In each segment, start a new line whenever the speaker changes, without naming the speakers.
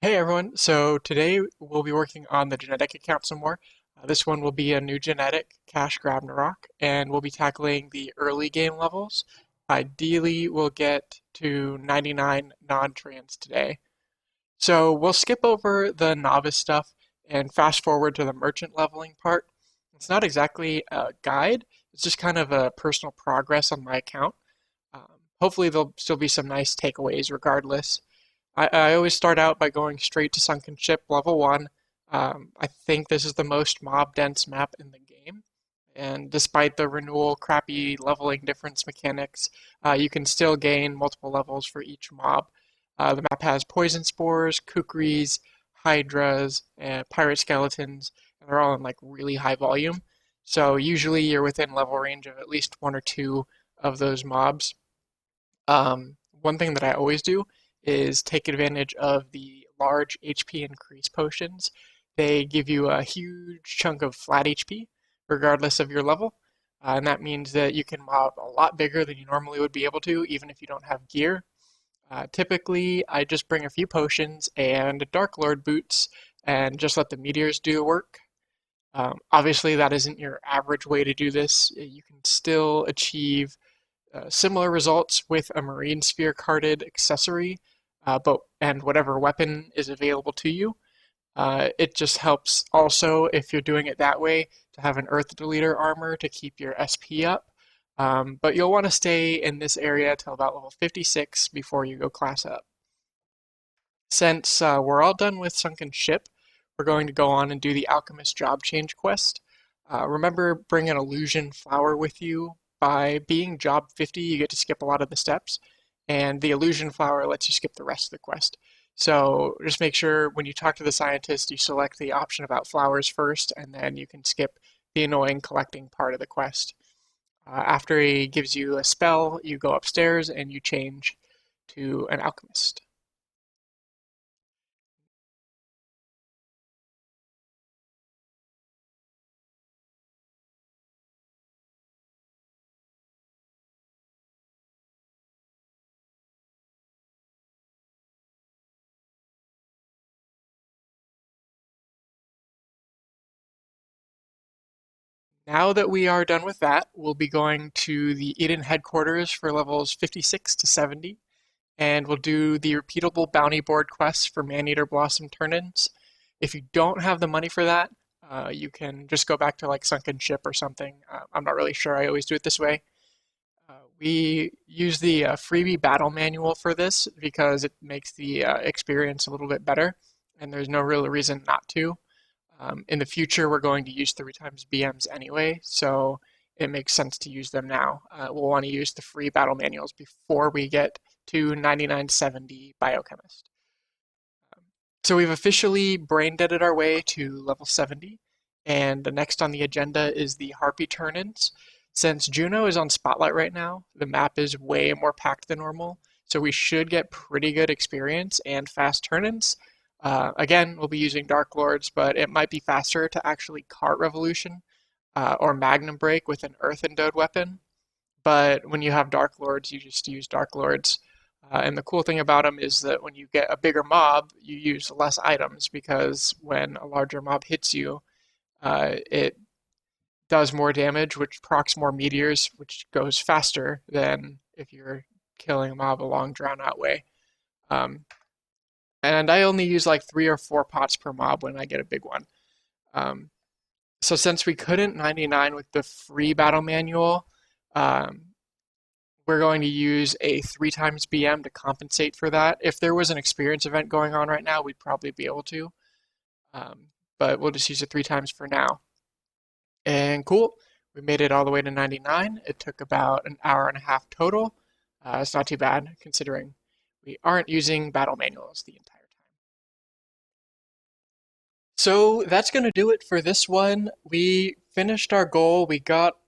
Hey everyone, so today we'll be working on the genetic account some more. This one will be a new genetic, Cash Ragnarok, and we'll be tackling the early game levels. Ideally, we'll get to 99 non-trans today. So we'll skip over the novice stuff and fast forward to the merchant leveling part. It's not exactly a guide, it's just kind of a personal progress on my account. Hopefully there'll still be some nice takeaways regardless. I always start out by going straight to Sunken Ship level 1. I think this is the most mob dense map in the game. And despite the renewal crappy leveling difference mechanics, you can still gain multiple levels for each mob. The map has poison spores, kukris, hydras, and pirate skeletons, and they're all in like really high volume. So usually you're within level range of at least one or two of those mobs. One thing that I always do is take advantage of the large HP increase potions. They give you a huge chunk of flat HP, regardless of your level. And that means that you can mob a lot bigger than you normally would be able to, even if you don't have gear. Typically, I just bring a few potions and Dark Lord boots and just let the meteors do the work. Obviously, that isn't your average way to do this. You can still achieve similar results with a Marine Sphere carded accessory, and whatever weapon is available to you. It just helps also if you're doing it that way to have an Earth Deleter armor to keep your SP up. But you'll want to stay in this area till about level 56 before you go class up. Since we're all done with Sunken Ship, we're going to go on and do the Alchemist job change quest. Remember, bring an illusion flower with you. By being job 50, you get to skip a lot of the steps, and the illusion flower lets you skip the rest of the quest. So just make sure when you talk to the scientist, you select the option about flowers first, and then you can skip the annoying collecting part of the quest. After he gives you a spell, you go upstairs and you change to an alchemist. Now that we are done with that, we'll be going to the Eden headquarters for levels 56 to 70, and we'll do the repeatable bounty board quests for Maneater Blossom turn-ins. If you don't have the money for that, you can just go back to like Sunken Ship or something. I'm not really sure. I always do it this way. We use the freebie battle manual for this because it makes the experience a little bit better, and there's no real reason not to. In the future, we're going to use 3 times BMs anyway, so it makes sense to use them now. We'll want to use the free battle manuals before we get to 9970 Biochemist. So we've officially brain deaded our way to level 70, and the next on the agenda is the Harpy turn-ins. Since Juno is on Spotlight right now, the map is way more packed than normal, so we should get pretty good experience and fast turn-ins. Again, we'll be using Dark Lords, but it might be faster to actually cart Revolution or Magnum Break with an Earth Endowed weapon. But when you have Dark Lords, you just use Dark Lords. And the cool thing about them is that when you get a bigger mob, you use less items because when a larger mob hits you, it does more damage, which procs more meteors, which goes faster than if you're killing a mob a long, drawn out way. Um, and I only use like 3 or 4 pots per mob when I get a big one. Um, so since we couldn't 99 with the free battle manual, um, we're going to use a 3 times BM to compensate for that. If there was an experience event going on right now, we'd probably be able to. Um, but we'll just use it 3 times for now. And cool, we made it all the way to 99. It took about an hour and a half total. It's not too bad considering we aren't using battle manuals the entire time. So that's going to do it for this one. We finished our goal. We got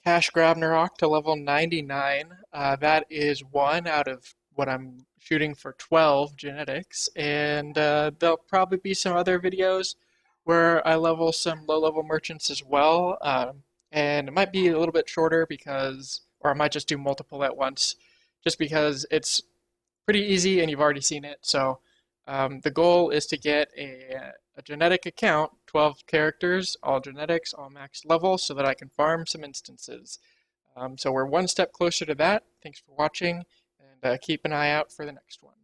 Cash Grabnerok to level 99. That is one out of what I'm shooting for 12 genetics. And there'll probably be some other videos where I level some low level merchants as well. And it might be a little bit shorter because, or I might just do multiple at once, just because it's pretty easy and you've already seen it. So The goal is to get a genetic account, 12 characters, all genetics, all max level, so that I can farm some instances. So we're one step closer to that. Thanks for watching, and keep an eye out for the next one.